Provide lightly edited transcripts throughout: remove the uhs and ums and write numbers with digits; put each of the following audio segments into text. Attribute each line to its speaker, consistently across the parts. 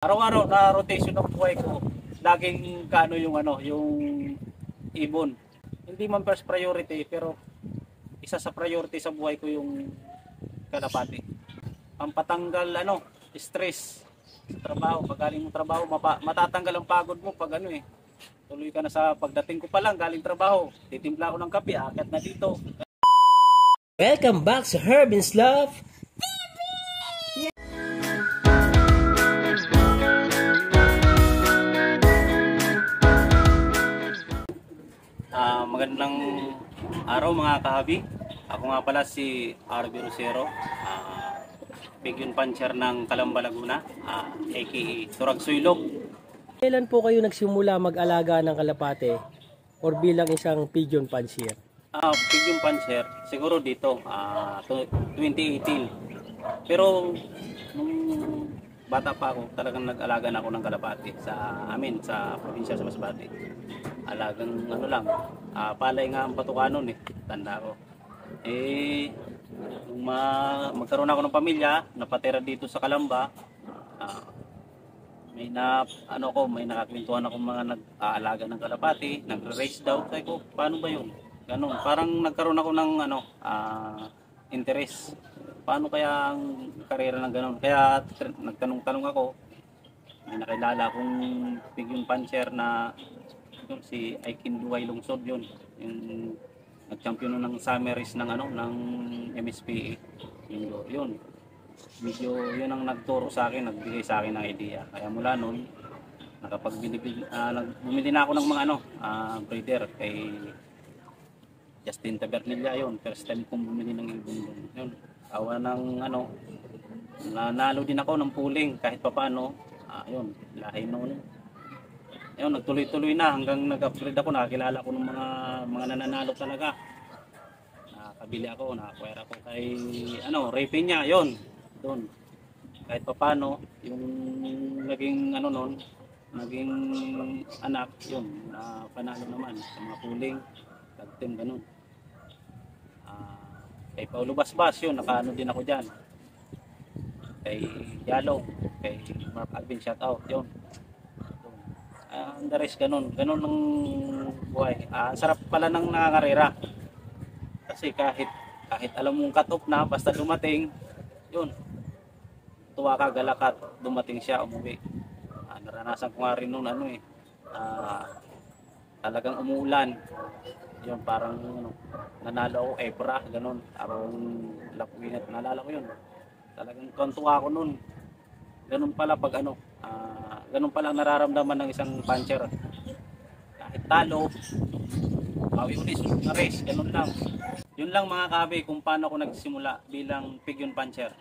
Speaker 1: Araw-araw na rotation ng buhay ko, laging kaano yung ibon. Hindi man first priority, pero isa sa priority sa buhay ko yung kalapati. Pampatanggal stress sa trabaho. Pag galing mo trabaho, matatanggal ang pagod mo pag tuloy ka na sa pagdating ko pa lang galing trabaho. Titimpla ko ng kape, akit na dito.
Speaker 2: Welcome back sa Herbin's Love.
Speaker 1: Magandang araw mga kahabi. Ako nga pala si RB Rosero, Pigeon Puncher ng Calamba, Laguna, aka Turag Suylog.
Speaker 2: Kailan po kayo nagsimula mag-alaga ng kalapate or bilang isang pigeon puncher?
Speaker 1: Pigeon Puncher, siguro dito, 2018. Pero nung bata pa ako, talagang nag-alaga na ako ng kalapate sa amin, sa probinsya sa Masbate. Alagang palay nga ang patukanon tanda ko. Nung magkaroon ako ng pamilya, napatira dito sa Calamba, may nakakwentuhan ako mga nag-aalaga ng kalapati, nagre-race daw. Sabi ko, paano ba yun? Ganun, parang nagkaroon ako ng interest. Paano kaya ang karera ng ganun? Kaya nagtanong-tanong ako, may nakilala akong pigeon puncher na si Aikin Duay Lungsod yun, yung nag-champion ng summer race ng MSPA. Yun. Medyo yun ang nagturo sa akin, nagbigay sa akin ng idea. Kaya mula noon, bumili na ako ng mga breeder kay Justin Tabernilla yun. First time kong bumili ng ibon yun. Awa ng nanalo din ako ng pooling kahit papaano. Yun, lahi noon. Ayun, nagtuloy-tuloy na hanggang nag-upgrade ako, nakakilala ko ng mga nananalo talaga. Nakabili ako, nakakwera ako kay Ray Peña, yun. Doon. Kahit papaano, yung naging naging anak, yun, na panalo naman sa mga pooling, tag team ganun. Kay Paulo Basbas, yun, nakaano din ako dyan. Kay Yalo, kay Mark Alvin, shout out, yun. The rest, ganun ang buhay. Sarap pala ng nakakarera. Kasi kahit alam mong cut off na, basta dumating, yun, tuwa ka, galakat, dumating siya, umuwi. Naranasan ko nga rin noon talagang umuulan. Yun, parang nanalo ako Ebra, ganun. Parang Lapuinat, nalala ko yun. Talagang tuwa ako noon. Ganun pala pag ganun pala ang nararamdaman ng isang puncher. Kahit talo, bawi ulit na race, ganun lang. Yun lang mga kabe kung paano ako nagsimula bilang pigeon puncher.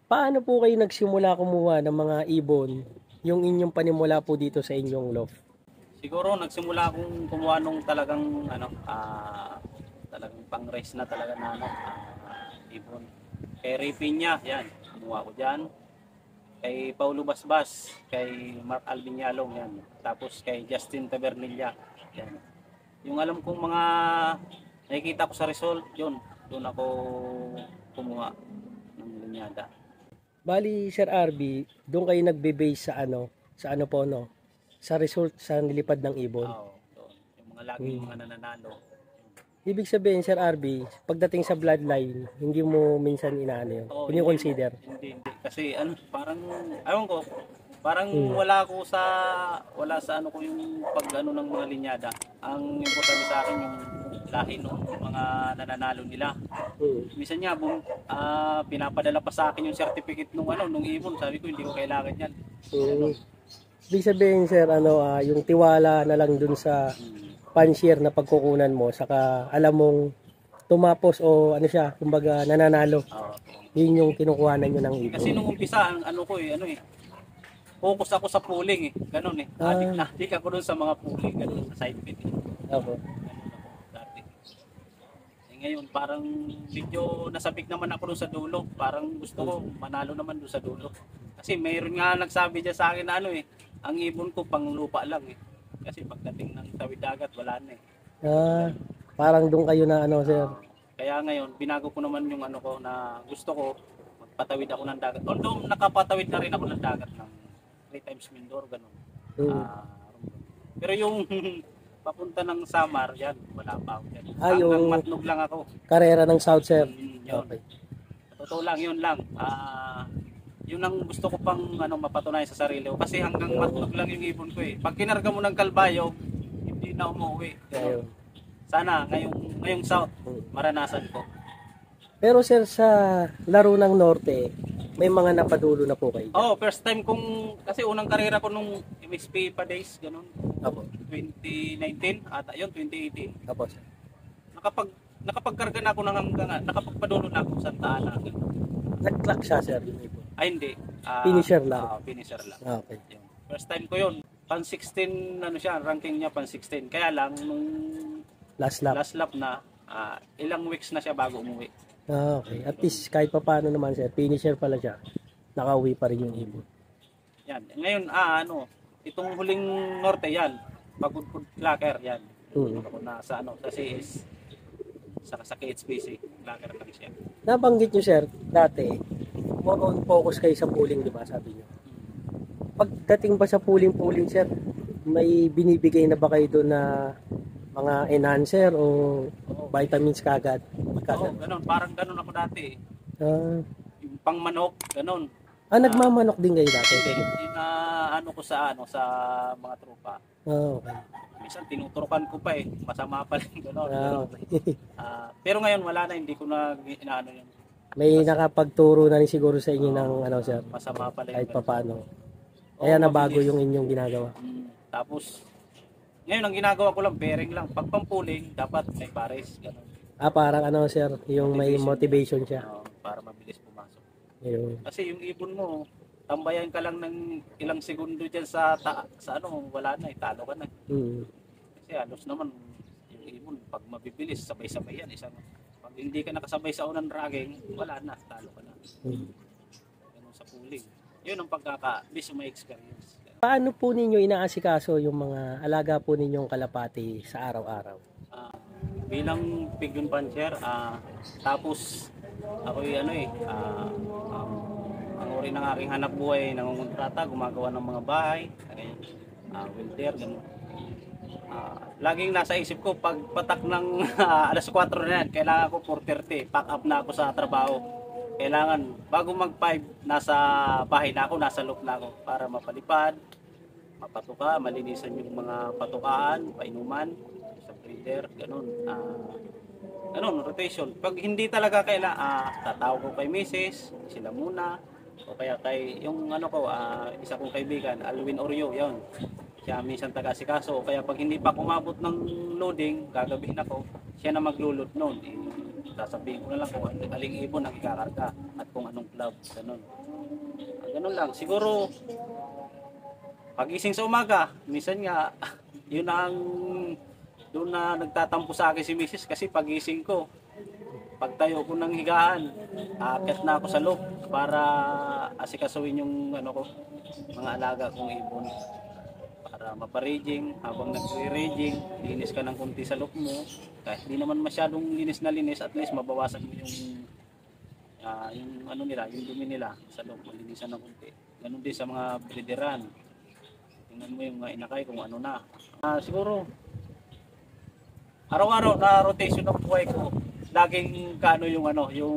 Speaker 2: Paano po kayo nagsimula kumuha ng mga ibon, yung inyong panimula po dito sa inyong loft?
Speaker 1: Siguro nagsimula akong kumuha nung talagang talagang pang race na talaga na ibon. Kay Ray Peña, yan, kumuha ko diyan. Kay Paulo Basbas, kay Mark Alvin Yalong, yan. Tapos kay Justin Tabernilla, yan. Yung alam kong mga nakikita ko sa result, yun, doon ako kumuha ng linyada.
Speaker 2: Bali, Sir RB, doon kayo nagbe-base sa result sa nilipad ng ibon?
Speaker 1: Oo, doon. Yung mga laging mga nananalo.
Speaker 2: Ibig sabihin, Sir RB, pagdating sa bloodline, hindi mo minsan inaano yun?
Speaker 1: Oo,
Speaker 2: Pini-consider?
Speaker 1: Hindi. Kasi parang, ayaw ko, parang wala sa ko yung ng mga linyada. Ang importante sa akin yung lahi yung mga nananalo nila. Minsan nga, pinapadala pa sa akin yung certificate nung ibon. Sabi ko, hindi ko kailangan yan.
Speaker 2: Ibig sabihin, Sir, yung tiwala na lang dun sa puncher na pagkukunan mo, saka alam mong tumapos o kumbaga nananalo. Yun yung kinukuhanan nyo ng ibon.
Speaker 1: Kasi nung umpisa, focus ako sa pooling ganun Adik ako dun sa mga pooling, ganun, sa side pit
Speaker 2: Okay.
Speaker 1: Dati. Ngayon, parang medyo nasabik naman ako dun sa dulo. Parang gusto ko manalo naman dun sa dulo. Kasi mayroon nga nagsabi dyan sa akin na ang ibon ko pang lupa lang Kasi pagdating ng tawid dagat, wala na
Speaker 2: Parang doon kayo na Sir?
Speaker 1: Kaya ngayon, binago ko naman yung ko na gusto ko, magpatawid ako ng dagat. Although nakapatawid na rin ako ng dagat ng times Mindoro, ganun.
Speaker 2: Mm.
Speaker 1: Pero yung papunta ng Samar, yan, wala pa ako yan.
Speaker 2: Ah,
Speaker 1: Hanggang
Speaker 2: yung-
Speaker 1: Matnog lang ako.
Speaker 2: Karera ng South, sir.
Speaker 1: Yun.
Speaker 2: Okay.
Speaker 1: Totoo lang, yun lang. Yun ang gusto ko pang mapatunayan sa sarili ko. Kasi hanggang Matnog lang yung ibon ko eh. Pag kinarga mo ng Kalbayo, hindi na umuwi.
Speaker 2: Ayun.
Speaker 1: Sana ngayong South, maranasan ko.
Speaker 2: Pero sir, sa laro ng Norte, may mga napadulo na po kayo.
Speaker 1: Oh, first time kong, kasi unang karera ko nung MSP pa days, ganun.
Speaker 2: Apo.
Speaker 1: 2019, ata yun, 2018.
Speaker 2: Apo, sir.
Speaker 1: Nakapagkarga na ako ng hanggang, nakapagpadulo na ako sa Santa Ana.
Speaker 2: Nag-clock siya, sir. Yung ibon.
Speaker 1: Ay, hindi.
Speaker 2: Finisher lang.
Speaker 1: Finisher lang.
Speaker 2: Ah, okay.
Speaker 1: Yun. First time ko yun. Pan 16, siya, ranking niya pan 16. Kaya lang, nung
Speaker 2: Last lap.
Speaker 1: last lap na, ilang weeks na siya bago umuwi.
Speaker 2: Ah, okay. At least kahit pa paano naman, sir, finisher pala siya. Nakauwi pa rin yung ibon.
Speaker 1: Yan. Ngayon, itong huling norte yan. Pagudpud clacker yan.
Speaker 2: Mm.
Speaker 1: Ako na sa sa CS. Sa KHPC. Clacker lang siya.
Speaker 2: Nabanggit nyo, sir, dati, more on focus kayo sa pooling, di ba, sabi nyo? Pagdating ba sa pooling, sir, may binibigay na ba kayo doon na mga enhancer o vitamins kagad?
Speaker 1: Oo, ganun. Parang ganun ako dati.
Speaker 2: Ah,
Speaker 1: Yung pang manok, ganun.
Speaker 2: nagmamanok din kayo dati?
Speaker 1: Yung ko sa mga tropa.
Speaker 2: Ah, okay.
Speaker 1: Minsan tinuturukan ko pa eh. Masama pa rin gano'n.
Speaker 2: Ah, okay.
Speaker 1: Pero ngayon wala na, hindi ko na inaano yun.
Speaker 2: May nakapagturo na rin siguro sa inyo ng sir,
Speaker 1: Masama pala
Speaker 2: kahit
Speaker 1: yun.
Speaker 2: pa paano. Kaya nabago
Speaker 1: mabilis.
Speaker 2: yung inyong ginagawa.
Speaker 1: Tapos, ngayon ang ginagawa ko lang, bearing lang. Pag pampuling, dapat may pares. Ganun.
Speaker 2: Parang sir, yung may motivation siya.
Speaker 1: Para mabilis pumasok.
Speaker 2: Ayun.
Speaker 1: Kasi yung ibon mo, tambayan ka lang ng ilang segundo dyan sa wala na, talo ka na.
Speaker 2: Mm.
Speaker 1: Kasi halos naman, yung ibon, pag mabibilis, sabay-sabay yan. Pag hindi ka nakasabay sa unang dragging, wala na, talo ka na.
Speaker 2: Mm.
Speaker 1: Ganun sa pooling. Yun ang pagkaka-least may experience.
Speaker 2: Paano po ninyo inaasikaso yung mga alaga po ninyong kalapati sa araw-araw?
Speaker 1: Bilang pigeon puncher, tapos ako ang uri ng aking hanap buhay, nangungontrata, gumagawa ng mga bahay, welder, ganun. Laging nasa isip ko, pag patak ng alas 4 na yan, kailangan ko 4:30, pack up na ako sa trabaho. Kailangan, bago mag-5, nasa bahay na ako, nasa loop na ako, para mapalipad, mapatuka, malinisan yung mga patukaan, painuman, sa breeder, ganun. Ganun, rotation. Pag hindi talaga tatawag ko kay Mrs., sila muna, o kaya kay, yung isa kong kaibigan, Alwin Oreo, yun. Siya minsan taga-asikaso, o kaya pag hindi pa kumabot ng loading, gagabihin ako, siya na maglulot noon. Sasabihin ko na lang kung aling ibon ang ikakarga at kung anong club, ganun. Ganun lang. Siguro, pagising sa umaga, minsan nga, yun ang doon na nagtatampo sa akin si Mrs. kasi pagising ko, pagtayo ko ng higaan, aakyat na ako sa loob para asikasuhin yung mga alaga kong ibon. Para maparaging, habang nagre-raging, linis ka ng kunti sa loob mo. Kahit di naman masyadong linis na linis, at least mabawasan mo yung yung dumi nila sa loob, malinisan ng kunti. Ganun din sa mga breederan. Tingnan mo yung mga inakay kung ano na. Siguro, araw-araw na rotation ng buhay ko, laging yung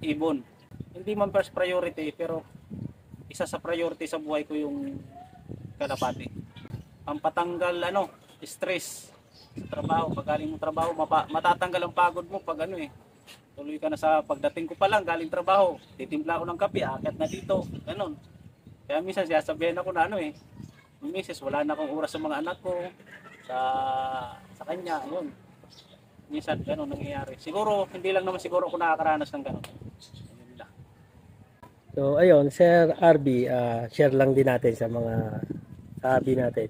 Speaker 1: ibon. Hindi man first priority, pero isa sa priority sa buhay ko yung kalapati. Ang patanggal stress sa trabaho. Pag galing mo trabaho, matatanggal ang pagod mo pag tuloy ka na sa pagdating ko pa lang, galing trabaho, titimpla ako ng kape, aakyat na dito, ganun. Kaya minsan sasabihin ako na Mrs., wala na akong oras sa mga anak ko, sa kanya, yun. Minsan ganun nangyayari. Siguro, hindi lang naman siguro ako nakakaranas ng ganun.
Speaker 2: So, ayun, Sir RB, share lang din natin sa mga hobby natin.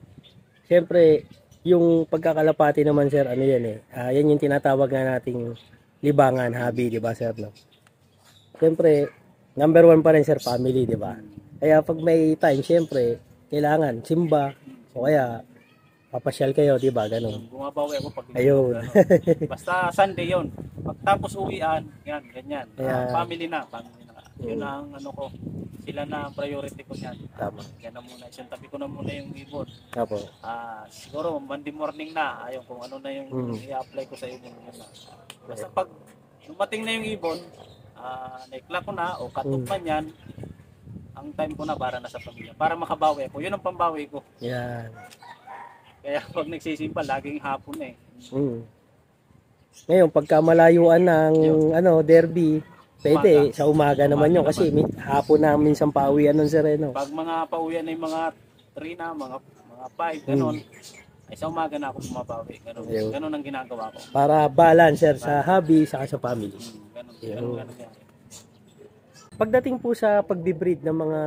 Speaker 2: Siyempre, yung pagkakalapati naman, sir, yan yan yung tinatawag na nating libangan, hobby, di ba, sir, no? Siyempre, number 1 pa rin, sir, family, di ba? Kaya pag may time, siyempre, kailangan simba, o kaya papasyal kayo, di ba, ganun.
Speaker 1: Bumabawi ako pag
Speaker 2: ayun.
Speaker 1: Basta Sunday yon. Pagtapos uwian, yan, ganyan.
Speaker 2: Kaya,
Speaker 1: Family na. Yun ang ko. sila na ang priority ko niyan.
Speaker 2: Tama.
Speaker 1: Yan na muna, isang tabi ko na muna yung ibon.
Speaker 2: Opo.
Speaker 1: Siguro Monday morning na, ayun kung ano na yung i-apply ko sa ibon yun na. Basta pag dumating na yung ibon, naikla ko na o cut off man yan, ang time ko na para nasa pamilya, para makabawi ako. Yun ang pambawi ko.
Speaker 2: Yan.
Speaker 1: Kaya pag nagsisimpa, laging hapon eh.
Speaker 2: Ngayon, pagka malayuan ng derby, pwede sa umaga naman yun kasi hapon na minsan pauwian nun sir.
Speaker 1: Pag mga pauwian ay mga 3 na, mga 5, ganon, ay sa umaga na ako bumabawi. Ganon, ganon ang ginagawa ko.
Speaker 2: Para balance sir sa hobby saka sa family.
Speaker 1: Ganon yan.
Speaker 2: Pagdating po sa pagbe-breed ng mga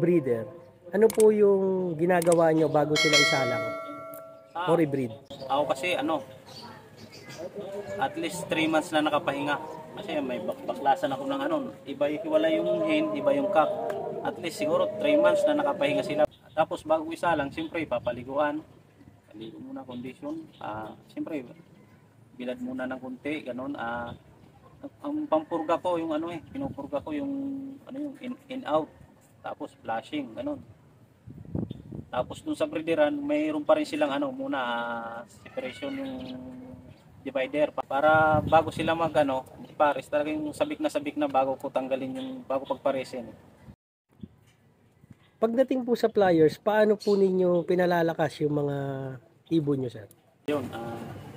Speaker 2: breeder, ano po yung ginagawa nyo bago sila isalang or i-breed?
Speaker 1: Ako kasi at least 3 months na nakapahinga. Kasi may baklasan ako ng iba wala yung hen, iba yung cock. At least siguro 3 months na nakapahinga sila. Tapos bago isa lang, siyempre papaliguan. Paligo muna condition. Siyempre bilad muna ng kunti, ganun. Ang pampurga ko yung pinupurga ko yung in out. Tapos flashing, ganun. Tapos dun sa breederan, mayroon pa rin silang separation yung divider para bago sila pares talaga yung sabik na bago ko tanggalin yung bago pagparesin.
Speaker 2: Pagdating po sa flyers, paano po ninyo pinalalakas yung mga ibon nyo sir?
Speaker 1: Yun,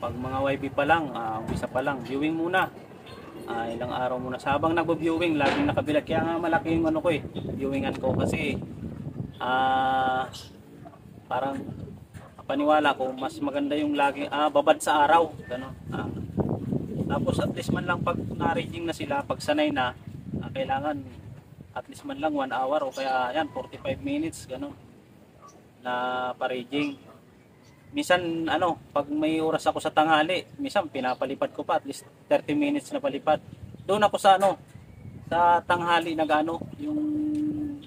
Speaker 1: pag mga YB pa lang, umpisa pa lang, viewing muna. Ilang araw muna. Habang nagbo-viewing, laging nakabilat. Kaya nga malaki yung viewingan ko kasi parang paniwala ko mas maganda yung laging babad sa araw, gano'n. Tapos at least man lang pag na-raging na sila, pag sanay na, kailangan at least man lang 1 hour o kaya yan 45 minutes gano'n na pa-raging. Minsan pag may oras ako sa tanghali, minsan pinapalipad ko pa at least 30 minutes na palipad. Doon ako sa sa tanghali yung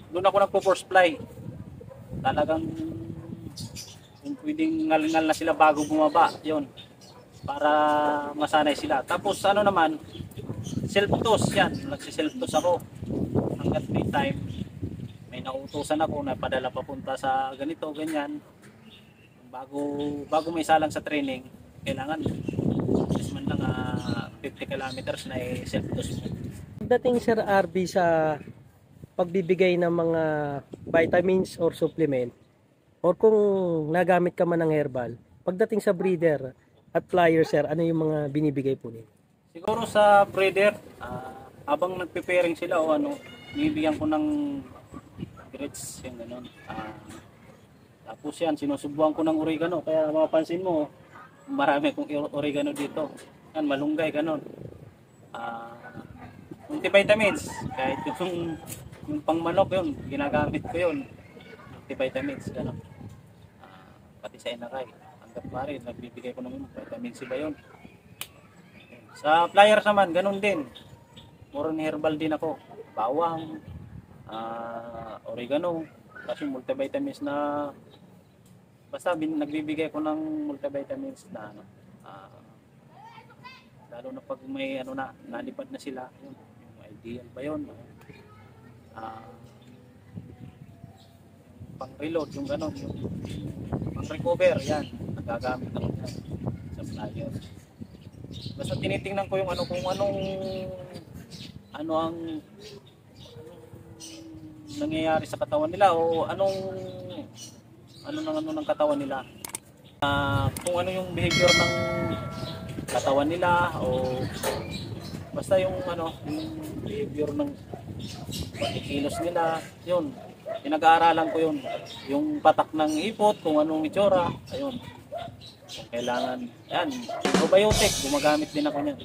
Speaker 1: doon ako nagpo-force fly. Talagang yung pwedeng ngal-ngal na sila bago bumaba, yon para masanay sila. Tapos naman, self-toss yan, nagsi-self-toss ako hanggat may time. May nauutusan ako na padala papunta sa ganito, ganyan. Bago may salang sa training, kailangan is man lang 50 kilometers na self-toss mo.
Speaker 2: Pagdating Sir RB sa pagbibigay ng mga vitamins or supplement, or kung nagamit ka man ng herbal, pagdating sa breeder at flyer sir, ano yung mga binibigay po niyo?
Speaker 1: Siguro sa breeder, habang nagpe-pairing sila bibigyan ko ng grits, yung gano'n. Tapos yan, sinusubuan ko ng oregano, kaya mapapansin mo, marami akong oregano dito. Yan, malunggay, gano'n. Multivitamins, kahit yung pangmanok yun, ginagamit ko yun. Multivitamins, gano'n. Pati sa inakay, hanggang pare, nagbibigay ko ng vitamin C ba yun. Sa flyers naman, ganun din. More herbal din ako. Bawang, oregano, kasi multivitamins na, basta nagbibigay ko ng multivitamins na lalo na pag may nalipad na sila, yun, yung ideal ba yun. Pang-reload, yung gano'n, yung pang-recover, yan, nagagamit ako yan sa flyers. Basta tinitingnan ko yung kung ang nangyayari sa katawan nila o anong ng katawan nila. Kung ano yung behavior ng katawan nila o basta yung behavior ng pagkikilos nila, yun. Pinag-aaralan ko yun. Yung patak ng ipot, kung anong itsura, ayun. Kailangan, yan, probiotic, gumagamit din ako niyan.